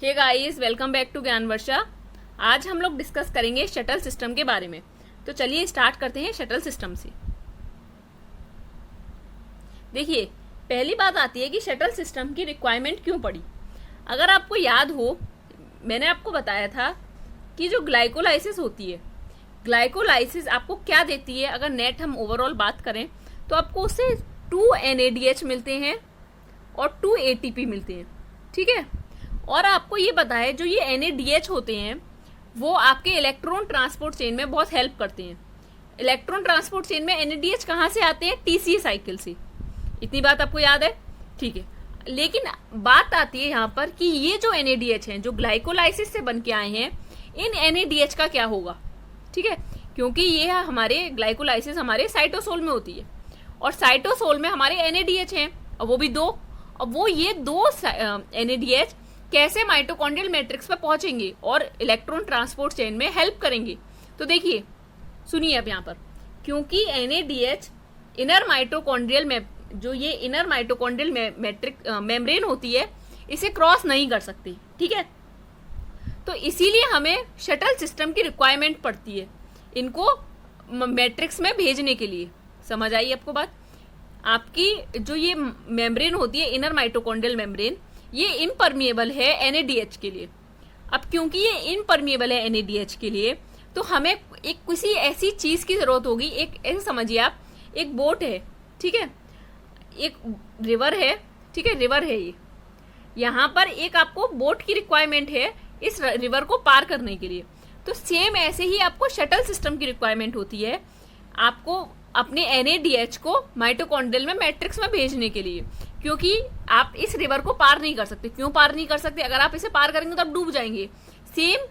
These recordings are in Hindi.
Hey guys, welcome back to Gyan Varsha. आज हम लोग डिस्कस करेंगे शटल सिस्टम के बारे में। तो चलिए स्टार्ट करते हैं शटल सिस्टम से। देखिए, पहली बात आती है कि शटल सिस्टम की रिक्वायरमेंट क्यों पड़ी। अगर आपको याद हो, मैंने आपको बताया था कि जो ग्लाइकोलाइसिस होती है, ग्लाइकोलाइसिस आपको क्या देती है। अगर नेट हम ओवरऑल बात करें तो आपको उससे 2 NADH मिलते हैं और 2 ATP मिलते हैं, ठीक है। और आपको ये पता है जो ये NADH होते हैं वो आपके इलेक्ट्रॉन ट्रांसपोर्ट चेन में बहुत हेल्प करते हैं। इलेक्ट्रॉन ट्रांसपोर्ट चेन में NADH कहाँ से आते हैं? TCA साइकिल से। इतनी बात आपको याद है, ठीक है। लेकिन बात आती है यहाँ पर कि ये जो NADH हैं जो ग्लाइकोलाइसिस से बन के आए हैं, इन NADH का क्या होगा, ठीक है। क्योंकि ये हमारे ग्लाइकोलाइसिस हमारे साइटोसोल में होती है और साइटोसोल में हमारे NADH हैं और वो भी 2। अब वो ये 2 NADH कैसे माइटोकॉन्ड्रियल मैट्रिक्स पे पहुंचेंगे और इलेक्ट्रॉन ट्रांसपोर्ट चेन में हेल्प करेंगे। तो देखिए, सुनिए अब यहाँ पर, क्योंकि NADH इनर माइटोकॉन्ड्रियल में जो ये इनर माइटोकॉन्ड्रियल मैट्रिक मेम्ब्रेन होती है, इसे क्रॉस नहीं कर सकती, ठीक है। तो इसीलिए हमें शटल सिस्टम की रिक्वायरमेंट पड़ती है इनको मैट्रिक्स में भेजने के लिए। समझ आई आपको बात? आपकी जो ये मेम्ब्रेन होती है इनर माइटोकॉन्ड्रियल मेम्ब्रेन, ये इम्परमिएबल है NADH के लिए। अब क्योंकि ये इम्परमिएबल है NADH के लिए, तो हमें एक किसी ऐसी चीज की जरूरत होगी। एक ऐसे समझिए आप, एक बोट है, ठीक है, एक रिवर है, ठीक है, रिवर है ये। यहाँ पर एक आपको बोट की रिक्वायरमेंट है इस रिवर को पार करने के लिए। तो सेम ऐसे ही आपको शटल सिस्टम की रिक्वायरमेंट होती है आपको अपने NADH को माइटोकॉन्ड्रियल में मैट्रिक्स में भेजने के लिए, क्योंकि आप इस रिवर को पार नहीं कर सकते। क्यों पार नहीं कर सकते? अगर आप इसे पार करेंगे तो आप डूब जाएंगे। सेम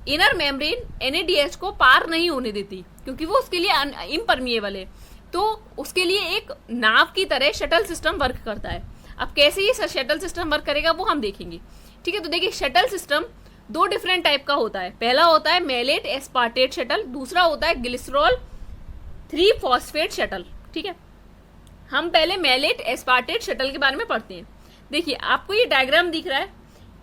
इनर मेम्ब्रेन NADH को पार नहीं होने देती क्योंकि वो उसके लिए इम्परमिएबल है। तो उसके लिए एक नाव की तरह शटल सिस्टम वर्क करता है। अब कैसे ये शटल सिस्टम वर्क करेगा वो हम देखेंगे, ठीक है। तो देखिए, शटल सिस्टम 2 डिफरेंट टाइप का होता है। पहला होता है मेलेट एस्पार्टेट शटल, दूसरा होता है ग्लिसरॉल 3-फॉस्फेट शटल, ठीक है। हम पहले मेलेट एस्पार्टेट शटल के बारे में पढ़ते हैं। देखिए, आपको ये डायग्राम दिख रहा है,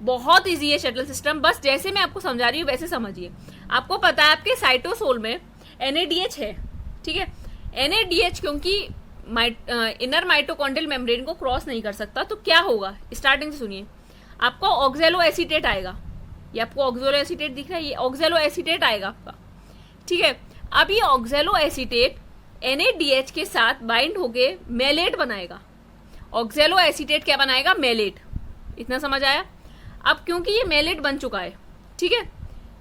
बहुत इजी है शटल सिस्टम। बस जैसे मैं आपको समझा रही हूँ वैसे समझिए। आपको पता है आपके साइटोसोल में NADH है, ठीक है। NADH क्योंकि इनर माइटोकॉन्ड्रियल मेम्ब्रेन को क्रॉस नहीं कर सकता, तो क्या होगा? स्टार्टिंग से सुनिए। आपको ऑक्जेलो एसीटेट आएगा। ये आपको ऑक्जेलो एसीटेट दिख रहा है, ये ऑक्जेलो एसीटेट आएगा आपका, ठीक है। अब ये ऑक्जेलो एसीटेट NADH के साथ बाइंड होके मेलेट बनाएगा। ऑक्जेलो एसीटेट क्या बनाएगा? मेलेट। इतना समझ आया? अब क्योंकि ये मेलेट बन चुका है, ठीक है,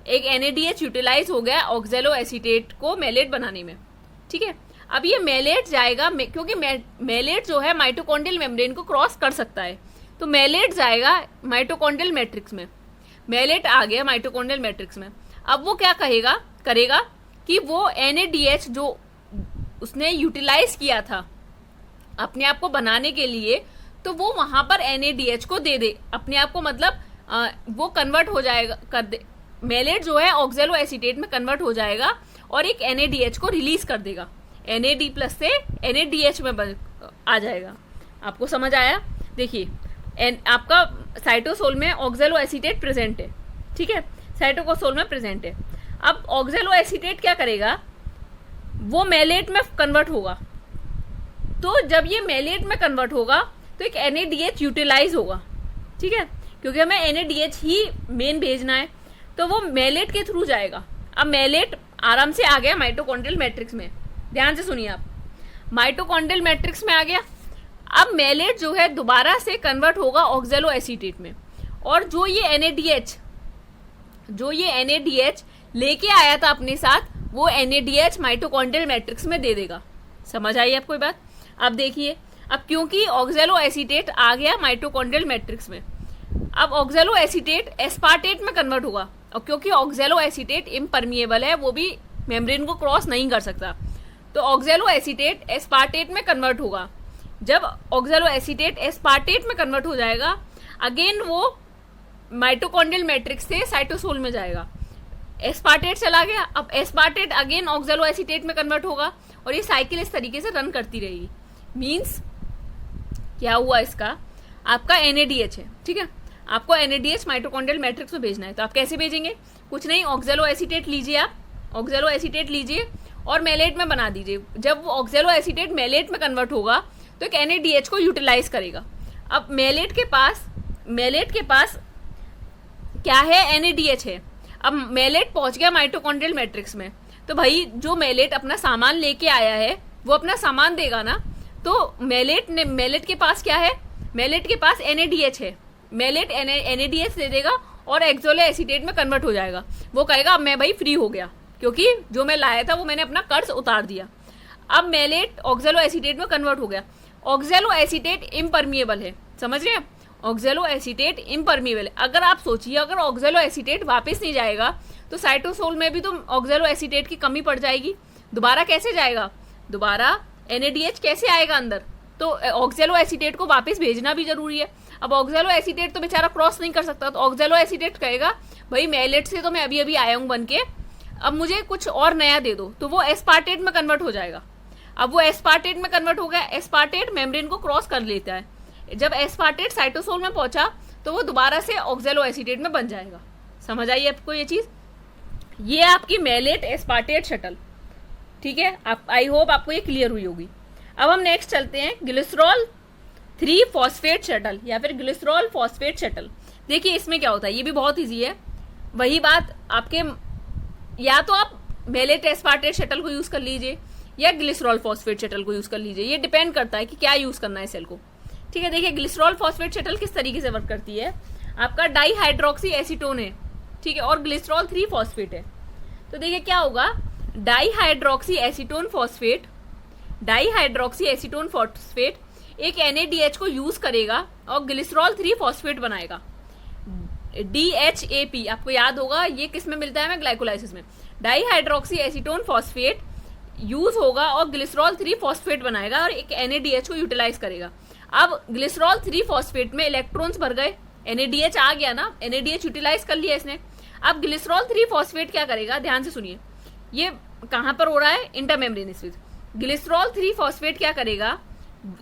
एक NADH यूटिलाइज हो गया ऑक्जेलो एसीटेट को मेलेट बनाने में, ठीक है। अब ये मेलेट जाएगा क्योंकि मेलेट जो है माइटोकॉन्ड्रियल मेम्ब्रेन को क्रॉस कर सकता है, तो मेलेट जाएगा माइटोकॉन्ड्रियल मैट्रिक्स में। मेलेट आ गया माइटोकॉन्ड्रियल मैट्रिक्स में। अब वो क्या करेगा कि वो NADH जो उसने यूटिलाइज किया था अपने आप को बनाने के लिए, तो वो वहां पर NADH को दे दे अपने आप को, मतलब वो कन्वर्ट हो जाएगा, मेलेट जो है ऑक्जेलो एसीटेट में कन्वर्ट हो जाएगा और एक NADH को रिलीज कर देगा। NAD+ से NADH में आ जाएगा। आपको समझ आया? देखिए, आपका साइटोसोल में ऑक्जेलो एसीटेट प्रेजेंट है, ठीक है, साइटोसोल में प्रेजेंट है। अब ऑक्जेलो एसीटेट क्या करेगा? वो मेलेट में कन्वर्ट होगा। तो जब ये मेलेट में कन्वर्ट होगा तो एक NADH यूटिलाइज होगा, ठीक है, क्योंकि हमें NADH ही मेन भेजना है, तो वो मेलेट के थ्रू जाएगा। अब मेलेट आराम से आ गया माइटोकॉन्ड्रियल मैट्रिक्स में। ध्यान से सुनिए आप, माइटोकॉन्ड्रियल मैट्रिक्स में आ गया। अब मेलेट जो है दोबारा से कन्वर्ट होगा ऑक्जेलो एसीटेट में, और जो ये NADH लेके आया था अपने साथ, वो NADH माइटोकॉन्ड्रियल मैट्रिक्स में दे देगा। समझ आई आपको ये बात? अब देखिए, अब क्योंकि ऑक्जेलो एसीटेट आ गया माइटोकॉन्ड्रियल मैट्रिक्स में, अब ऑक्जेलो एसीटेट एस्पार्टेट में कन्वर्ट होगा, और क्योंकि ऑक्जेलो एसीटेट इम्परमिएबल है, वो भी मेम्ब्रेन को क्रॉस नहीं कर सकता, तो ऑक्जेलो एसीटेट एस्पार्टेट में कन्वर्ट होगा। जब ऑक्जेलो एसीटेट एस्पार्टेट में कन्वर्ट हो जाएगा, अगेन वो माइटोकॉन्ड्रियल मैट्रिक्स से साइटोसोल में जाएगा। एस्पार्टेट चला गया, अब एस्पार्टेट अगेन ऑक्जेलो एसीटेट में कन्वर्ट होगा, और ये साइकिल इस तरीके से रन करती रहेगी। मींस क्या हुआ इसका? आपका NADH है, ठीक है। आपको NADH माइटोकॉन्ड्रियल मैट्रिक्स में भेजना है। तो आप कैसे भेजेंगे? कुछ नहीं, ऑक्जेलो एसीटेट लीजिए, आप ऑक्जेलो एसीटेट लीजिए और मेलेट में बना दीजिए। जब वो ऑक्जेलो एसीटेट मेलेट में कन्वर्ट होगा तो एक NADH को यूटिलाइज करेगा। अब मेलेट के पास क्या है? NADH है। अब मेलेट पहुंच गया माइटोकॉन्ड्रियल मैट्रिक्स में, तो भाई जो मेलेट अपना सामान लेके आया है वो अपना सामान देगा ना। तो मेलेट के पास क्या है? मेलेट के पास NADH है। मेलेट NADH दे देगा और एक्सोलो एसीटेट में कन्वर्ट हो जाएगा। वो कहेगा अब मैं भाई फ्री हो गया, क्योंकि जो मैं लाया था वो मैंने अपना कर्ज उतार दिया। अब मेलेट ऑक्जेलो एसीटेट में कन्वर्ट हो गया। ऑक्जेलो एसीटेट इम्परमिएबल है, समझ रहे हैं? ऑक्जेलो एसीटेट इम्परमिएबल है। अगर आप सोचिए, अगर ऑक्जेलो एसीटेट वापस नहीं जाएगा तो साइटोसोल में भी तो ऑक्जेलो एसीटेट की कमी पड़ जाएगी। दोबारा कैसे जाएगा? दोबारा NADH कैसे आएगा अंदर? तो ऑक्जेलो एसीटेट को वापस भेजना भी जरूरी है। अब ऑक्जेलो एसीटेट तो बेचारा क्रॉस नहीं कर सकता, तो ऑक्जेलो एसीटेट कहेगा भाई मेलेट से तो मैं अभी अभी आया हूं बन के, अब मुझे कुछ और नया दे दो। तो वो एस्पार्टेट में कन्वर्ट हो जाएगा। अब वो एस्पार्टेट में कन्वर्ट हो गया, एस्पार्टेट मेम्ब्रेन को क्रॉस कर लेता है। जब एस्पार्टेट साइटोसोल में पहुंचा तो वो दोबारा से ऑक्जेलो एसीटेट में बन जाएगा। समझ आई आपको ये चीज? ये आपकी मेलेट एस्पार्टेट शटल, ठीक है। आप आई होप आपको ये क्लियर हुई होगी। अब हम नेक्स्ट चलते हैं ग्लिसरॉल 3 फॉस्फेट शटल या फिर ग्लिसरॉल फॉस्फेट शटल। देखिए इसमें क्या होता है, ये भी बहुत इजी है। वही बात आपके, या तो आप मेलेट एस्पार्टेट शटल को यूज कर लीजिए या ग्लिसरॉल फॉस्फेट शटल को यूज कर लीजिए। ये डिपेंड करता है कि क्या यूज करना है सेल को, ठीक है। देखिए ग्लिसरॉल फॉस्फेट शटल किस तरीके से वर्क करती है। आपका डाईहाइड्रोक्सी एसीटोन है, ठीक है, और ग्लिसरॉल 3 फॉस्फेट है। तो देखिए क्या होगा, डाईहाइड्रोक्सी एसीटोन फॉस्फेट एक NADH को यूज करेगा और ग्लिसरॉल 3 फॉस्फेट बनाएगा। DHAP आपको याद होगा, ये किस में मिलता है? हमें ग्लाइकोलाइसिस में। डाईहाइड्रोक्सी एसीटोन फॉस्फेट यूज होगा और ग्लिसरॉल 3 फॉस्फेट बनाएगा और एक NADH को यूटिलाइज करेगा। अब ग्लिसरॉल 3 फॉस्फेट में इलेक्ट्रॉन्स भर गए, NADH आ गया ना, NADH यूटिलाइज कर लिया इसने। अब ग्लिसरॉल 3 फॉस्फेट क्या करेगा? ध्यान से सुनिए, ये कहां पर हो रहा है? Intermembranous switch. ग्लिसरॉल 3 फॉस्फेट क्या करेगा?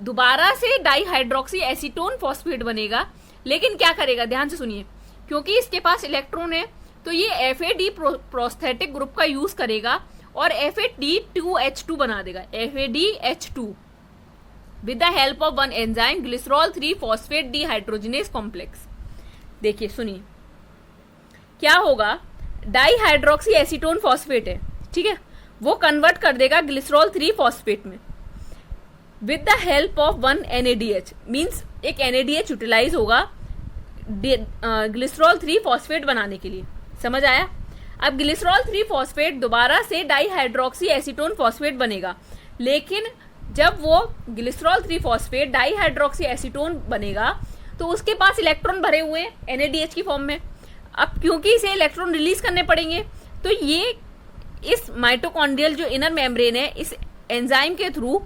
दोबारा से डाईहाइड्रोक्सी एसीटोन फॉस्फेट बनेगा, लेकिन क्या करेगा? ध्यान से सुनिए, क्योंकि इसके पास इलेक्ट्रॉन है तो ये FAD प्रोस्थेटिक ग्रुप का यूज करेगा और FAD2H2 बना देगा, FADH2 with the help of one enzyme glycerol 3 phosphate dehydrogenase complex. देखिए सुनिए क्या होगा, डाईहाइड्रोक्सी एसीटोन फॉस्फेट है, ठीक है, वो कन्वर्ट कर देगा ग्लिसरॉल 3 फॉस्फेट में with the help of one NADH। Means एक NADH यूटिलाइज होगा ग्लिसरॉल 3 फॉस्फेट बनाने के लिए। समझ आया? अब ग्लिसरॉल 3 फॉस्फेट दोबारा से डाईहाइड्रोक्सी एसीटोन फॉस्फेट बनेगा, लेकिन जब वो ग्लिसरॉल 3 फॉस्फेट डाईहाइड्रोक्सी एसीटोन बनेगा तो उसके पास इलेक्ट्रॉन भरे हुए हैं NADH की फॉर्म में। अब क्योंकि इसे इलेक्ट्रॉन रिलीज करने पड़ेंगे, तो ये इस माइटोकॉन्ड्रियल जो इनर मेम्ब्रेन है, इस एंजाइम के थ्रू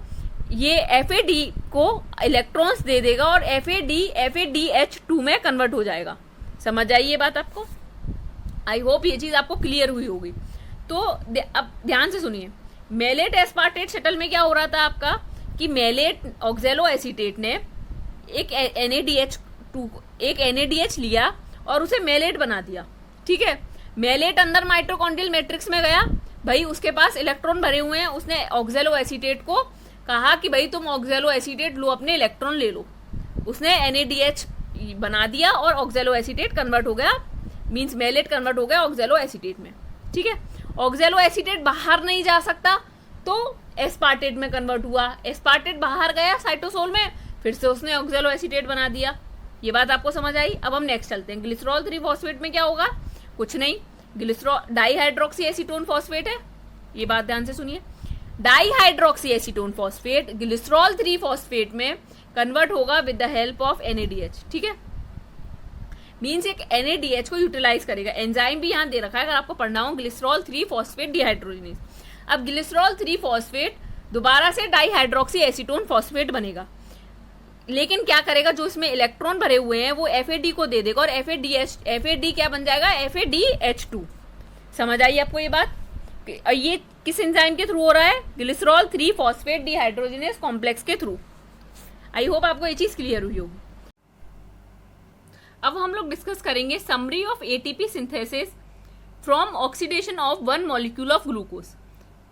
ये FAD को इलेक्ट्रॉन्स दे देगा और FADH2 में कन्वर्ट हो जाएगा। समझ आई ये बात आपको? आई होप ये चीज आपको क्लियर हुई होगी। तो अब ध्यान से सुनिए, मेलेट एस्पार्टेट शटल में क्या हो रहा था आपका कि मेलेट ऑक्जेलो एसीटेट ने एक NADH लिया और उसे मेलेट बना दिया, ठीक है। मेलेट अंदर माइटोकॉन्ड्रियल मैट्रिक्स में गया, भाई उसके पास इलेक्ट्रॉन भरे हुए हैं, उसने ऑक्जेलो एसीटेट को कहा कि भाई तुम ऑक्जेलो एसीटेट लो, अपने इलेक्ट्रॉन ले लो। उसने NADH बना दिया और ऑक्जेलो एसीटेट कन्वर्ट हो गया, मींस मेलेट कन्वर्ट हो गया ऑक्जेलो एसीटेट में, ठीक है। ऑक्जेलो एसीटेट बाहर नहीं जा सकता तो एस्पार्टेट में कन्वर्ट हुआ, एस्पार्टेट बाहर गया साइटोसोल में, फिर से उसने ऑक्जेलो एसीटेट बना दिया। ये बात आपको समझ आई? अब हम नेक्स्ट चलते हैं। ग्लिसरॉल 3 फॉस्फेट में क्या होगा? कुछ नहीं, ग्लिसरॉल डाईहाइड्रोक्सी एसीटोन फॉस्फेट है, ये बात ध्यान से सुनिए। Dihydroxy acetone phosphate glycerol 3 phosphate में कन्वर्ट होगा with the help of NADH, ठीक है। मीन्स एक NADH को यूटिलाइज करेगा। एंजाइम भी यहां दे रखा है अगर आपको पढ़ना हो, ग्लिसरॉल 3 फॉस्फेट डिहाइड्रोजिनेज। अब ग्लिसरॉल 3 फॉस्फेट दोबारा से डाईहाइड्रोक्सी एसीटोन फॉस्फेट बनेगा, लेकिन क्या करेगा, जो इसमें इलेक्ट्रॉन भरे हुए हैं वो FAD को दे देगा और FAD क्या बन जाएगा? FADH2। समझ आई आपको ये बात? ये किस एंजाइम के थ्रू हो रहा है? ग्लिसरॉल 3 फॉस्फेट डिहाइड्रोजिनेज कॉम्प्लेक्स के थ्रू। आई होप आपको ये चीज क्लियर हुई होगी। अब हम लोग डिस्कस करेंगे summary of ATP synthesis from oxidation of one molecule of glucose.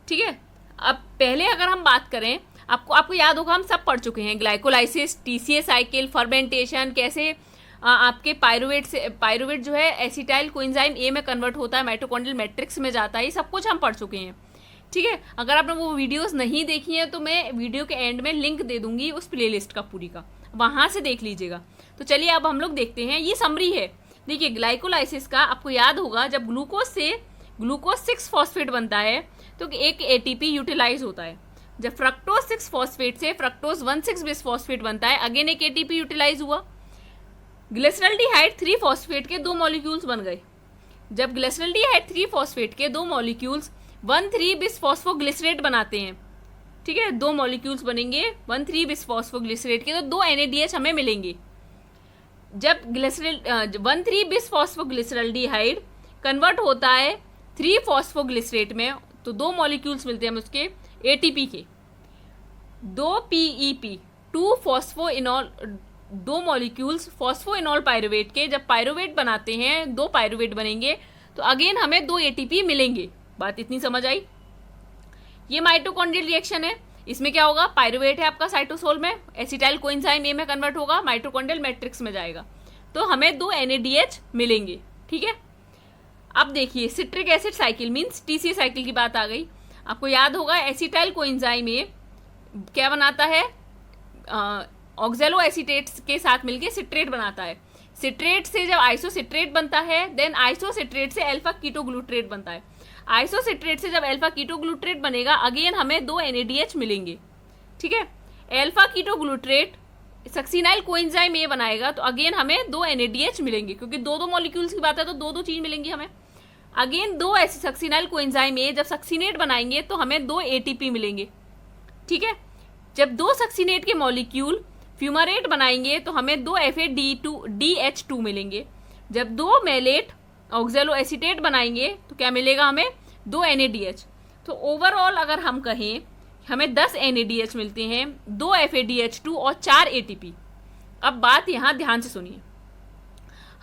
ठीक है, अब पहले अगर हम बात करें, आपको याद होगा हम सब पढ़ चुके हैं, ग्लाइकोलाइसिस, टीसीए साइकिल, फर्मेंटेशन, कैसे आपके पायरुवेट जो है एसिटाइल कोएंजाइम ए में कन्वर्ट होता है, माइटोकॉन्ड्रियल मैट्रिक्स में जाता है, ये सब कुछ हम पढ़ चुके हैं। ठीक है, अगर आपने वो वीडियोस नहीं देखी हैं तो मैं वीडियो के एंड में लिंक दे दूंगी उस प्लेलिस्ट का पूरी का, वहां से देख लीजिएगा। तो चलिए अब हम लोग देखते हैं, ये समरी है। देखिए ग्लाइकोलाइसिस का आपको याद होगा, जब ग्लूकोज से ग्लूकोज 6 फॉस्फेट बनता है तो एक एटीपी यूटिलाइज होता है। जब फ्रक्टोज 6 फॉस्फेट से फ्रक्टोज 1,6 बिस फॉस्फेट बनता है, अगेन एक एटीपी यूटिलाइज हुआ। ग्लिसरॉल्डिहाइड 3 फॉस्फेट के 2 मॉलिक्यूल्स बन गए। जब ग्लिसरॉल्डिहाइड 3 फॉस्फेट के 2 मॉलिक्यूल्स 1,3 बिस फॉस्फोग्लिसरेट बनाते हैं, ठीक है, 2 मॉलिक्यूल्स बनेंगे 1,3 बिस फॉस्फोग्लिसरेट के, तो 2 NADH हमें मिलेंगे। जब 1,3 बिस फॉस्फोग्लिसरॉल्डिहाइड कन्वर्ट होता है 3 फॉस्फोग्लिसरेट में, तो 2 मॉलिक्यूल्स मिलते हैं हमें उसके ATP के। 2 PEP 2 phosphoenol, 2 molecules phosphoenol pyruvate के जब पायरुवेट बनाते हैं, 2 पायरुवेट बनेंगे, तो अगेन हमें 2 ATP मिलेंगे। बात इतनी समझ आई? ये माइटोकॉन्ड्रियल रिएक्शन है। इसमें क्या होगा, पायरुवेट है आपका साइटोसोल में, एसिटाइल कोएंजाइम ए में कन्वर्ट होगा, माइटोकॉन्ड्रियल मैट्रिक्स में जाएगा, तो हमें 2 NADH मिलेंगे। ठीक है, अब देखिए citric acid cycle means TCA cycle की बात आ गई। आपको याद होगा एसिटाइल कोएंजाइम ए क्या बनाता है, ऑक्सैलो एसीटेट के साथ मिलकर सिट्रेट बनाता है। सिट्रेट से जब आइसोसिट्रेट बनता है, देन आइसोसिट्रेट से अल्फा कीटोग्लूट्रेट बनता है। आइसोसिट्रेट से जब अल्फा कीटोग्लूट्रेट बनेगा, अगेन हमें 2 NADH मिलेंगे। ठीक है, alpha ketoglutarate succinyl coenzyme A बनाएगा, तो अगेन हमें 2 NADH मिलेंगे, क्योंकि 2 मॉलिक्यूल्स की बात है तो 2 चीज मिलेंगी हमें। अगेन 2 ऐसे सक्सिनाइल कोएंजाइम ए जब सक्सीनेट बनाएंगे तो हमें 2 ATP मिलेंगे। ठीक है, जब 2 सक्सीनेट के मॉलिक्यूल फ्यूमारेट बनाएंगे तो हमें 2 FADH2 मिलेंगे। जब 2 मेलेट ऑक्सैलो एसीटेट बनाएंगे तो क्या मिलेगा हमें, 2 NADH। तो ओवरऑल अगर हम कहें हमें 10 NADH मिलते हैं, 2 FADH2 और 4 ATP। अब बात यहां ध्यान से सुनिए,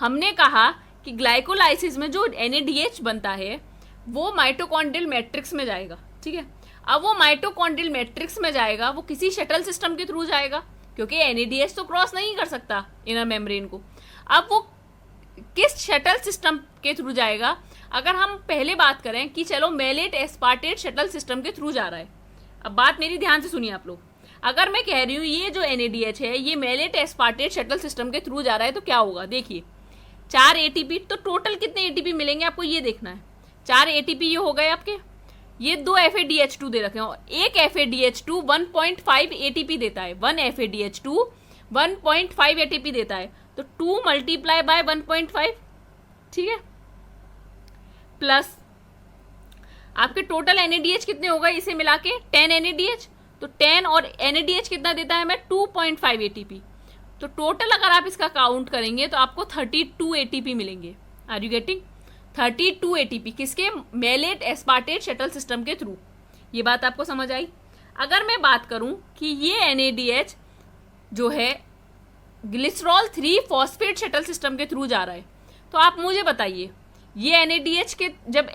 हमने कहा कि ग्लाइकोलाइसिस में जो NADH बनता है वो माइटोकॉन्ड्रियल मैट्रिक्स में जाएगा। ठीक है, अब वो माइटोकॉन्ड्रियल मैट्रिक्स में जाएगा, वो किसी शटल सिस्टम के थ्रू जाएगा, क्योंकि NADH तो क्रॉस नहीं कर सकता इनर मेम्ब्रेन को। अब वो किस शटल सिस्टम के थ्रू जाएगा, अगर हम पहले बात करें कि चलो मेलेट एस्पार्टेट शटल सिस्टम के थ्रू जा रहा है। अब बात मेरी ध्यान से सुनिए आप लोग, अगर मैं कह रही हूँ ये जो NADH है ये मेलेट एस्पार्टेट शटल सिस्टम के थ्रू जा रहा है, तो क्या होगा, देखिए 4 ATP, तो टोटल कितने ATP मिलेंगे आपको ये देखना है। 4 ATP ये हो गए आपके, ये 2 FADH2 दे रखे हैं, और एक FADH2 1.5 ATP देता है। 1 FADH2 1.5 ATP देता है, तो 2 मल्टीप्लाई बाय 1.5, ठीक है, प्लस आपके टोटल NADH कितने हो गए इसे मिला के 10 NADH, तो 10 और NADH कितना देता है हमें 2.5 ATP। तो टोटल अगर आप इसका काउंट करेंगे तो आपको 32 ATP मिलेंगे। Are you getting? 32 ATP किसके, मेलेट एस्पार्टेट शटल सिस्टम के थ्रू। ये बात आपको समझ आई? अगर मैं बात करूं कि ये NADH जो है ग्लिसरॉल 3 फॉस्फेट शटल सिस्टम के थ्रू जा रहा है, तो आप मुझे बताइए ये NADH के जब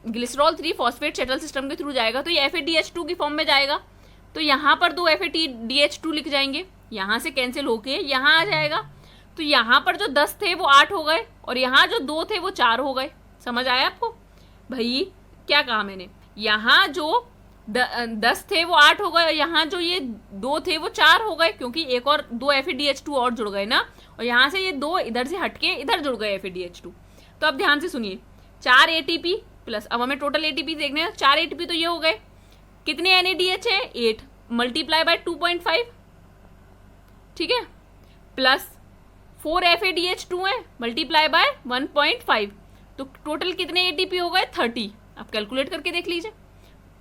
ग्लिसरॉल 3 फॉस्फेट शटल सिस्टम के थ्रू जाएगा तो ये FADH2 की फॉर्म में जाएगा, तो यहाँ पर 2 FADH2 लिख जाएंगे, यहाँ से कैंसिल होके यहाँ आ जाएगा, तो यहाँ पर जो 10 थे वो 8 हो गए, और यहाँ जो 2 थे वो 4 हो गए। समझ आया आपको? भाई क्या कहा मैंने, यहाँ जो 10 थे वो 8 हो गए, और यहाँ जो ये 2 थे वो 4 हो गए, क्योंकि एक और 2 FADH2 और जुड़ गए ना, और यहाँ से ये 2 इधर से हटके इधर जुड़ गए FADH2। तो अब ध्यान से सुनिए, 4 ATP प्लस, अब हमें टोटल ATP देखने हैं, 4 ATP तो ये हो गए, कितने NADH है 8 मल्टीप्लाई बाय 2.5, ठीक है, प्लस 4 FADH2 है मल्टीप्लाई बाय 1.5, तो टोटल कितने ATP हो गए 30। आप कैलकुलेट करके देख लीजिए,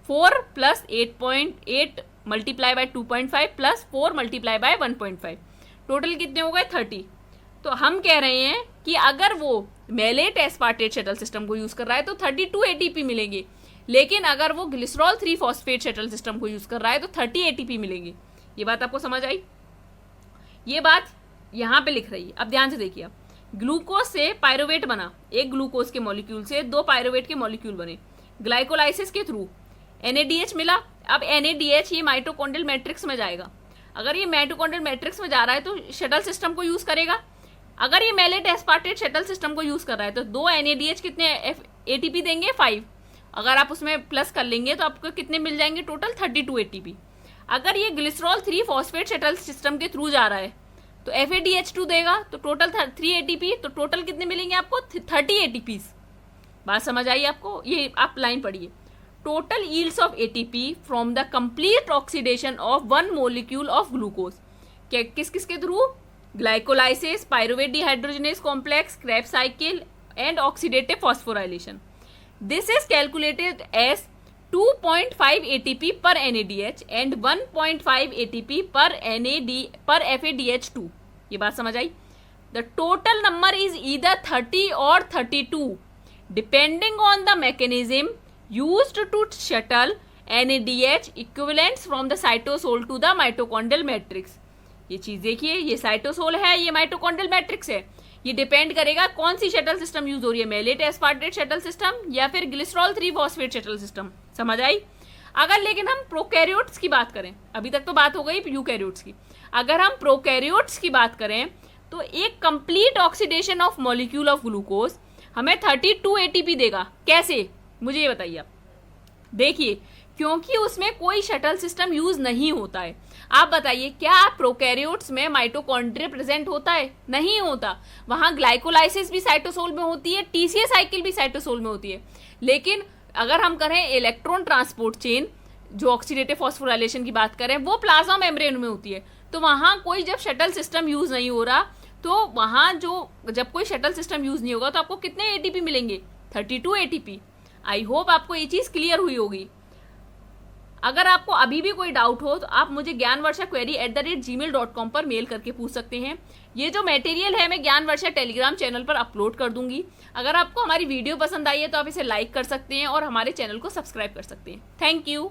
4 plus 8.8 multiply by 2.5 plus 4 multiply by 1.5, total कितने हो गए 30। तो हम कह रहे हैं कि अगर वो मेलेट एस्पार्टेट शटल सिस्टम को यूज कर रहा है तो 32 ATP मिलेंगे, लेकिन अगर वो ग्लिसरॉल 3 फॉस्फेट शटल सिस्टम को यूज कर रहा है तो 30 ATP मिलेंगे। ये बात आपको समझ आई? ये बात यहाँ पे लिख रही है। अब ध्यान से देखिए, ग्लूकोज से पायरुवेट बना, एक ग्लूकोज के मॉलिक्यूल से 2 पायरुवेट के मॉलिक्यूल बने ग्लाइकोलाइसिस के थ्रू, NADH मिला। अब NADH ये माइटोकॉन्ड्रियल मैट्रिक्स में जाएगा। अगर ये माइटोकॉन्ड्रियल मैट्रिक्स में जा रहा है तो शटल सिस्टम को यूज करेगा। अगर ये मैलेट एस्पार्टेट शटल सिस्टम को यूज कर रहा है तो 2 NADH कितने ATP देंगे, 5। अगर आप उसमें प्लस कर लेंगे तो आपको कितने मिल जाएंगे, टोटल 32 ATP। अगर ये ग्लिसरॉल 3 फॉस्फेट शटल सिस्टम के थ्रू जा रहा है तो FADH2 देगा, तो टोटल 3 ATP, तो टोटल कितने मिलेंगे आपको, 30 ATPs। बात समझ आई आपको? ये आप लाइन पढ़िए, total yields of ATP from the complete oxidation of 1 molecule of glucose. किस किस के थ्रू, glycolysis, pyruvate dehydrogenase complex, Krebs cycle and oxidative phosphorylation. This is calculated as 2.5 ATP per NADH and 1.5 ATP per FADH2। ये बात समझ आई? The total number is either 30 or 32 depending on the mechanism used to shuttle NADH equivalents from the cytosol to the mitochondrial matrix। ये चीज देखिए, ये साइटोसोल है, ये माइटोकॉन्ड्रियल मैट्रिक्स है। ये डिपेंड करेगा कौन सी शटल सिस्टम यूज हो रही है, मैलेट एस्पार्टेट शटल सिस्टम या फिर ग्लिसरॉल 3 फॉस्फेट शटल सिस्टम। समझ आई? अगर लेकिन हम प्रोकैरियोट्स की बात करें, अभी तक तो बात हो गई यूकैरियोट्स की, अगर हम प्रोकैरियोट्स की बात करें तो एक complete oxidation of molecule of glucose हमें 32 ATP देगा। कैसे, मुझे ये बताइए आप। देखिए, क्योंकि उसमें कोई शटल सिस्टम यूज नहीं होता है। आप बताइए, क्या प्रोकैरियोट्स में माइटोकॉन्ड्रिया प्रेजेंट होता है? नहीं होता। वहां ग्लाइकोलाइसिस भी साइटोसोल में होती है, TCA साइकिल भी साइटोसोल में होती है। लेकिन अगर हम करें इलेक्ट्रॉन ट्रांसपोर्ट चेन, जो ऑक्सीडेटिव फॉस्फोराइलेशन की बात करें, वो प्लाज्मा मेम्ब्रेन में होती है। तो वहां कोई जब शटल सिस्टम यूज नहीं हो रहा, तो वहां जब कोई शटल सिस्टम यूज नहीं होगा तो आपको कितने ATP मिलेंगे, 32 ATP। आई होप आपको ये चीज क्लियर हुई होगी। अगर आपको अभी भी कोई डाउट हो तो आप मुझे gyanvarsha@gmail.com पर मेल करके पूछ सकते हैं। ये जो मटेरियल है मैं ज्ञान वर्षा टेलीग्राम चैनल पर अपलोड कर दूंगी। अगर आपको हमारी वीडियो पसंद आई है तो आप इसे लाइक कर सकते हैं और हमारे चैनल को सब्सक्राइब कर सकते हैं। Thank you.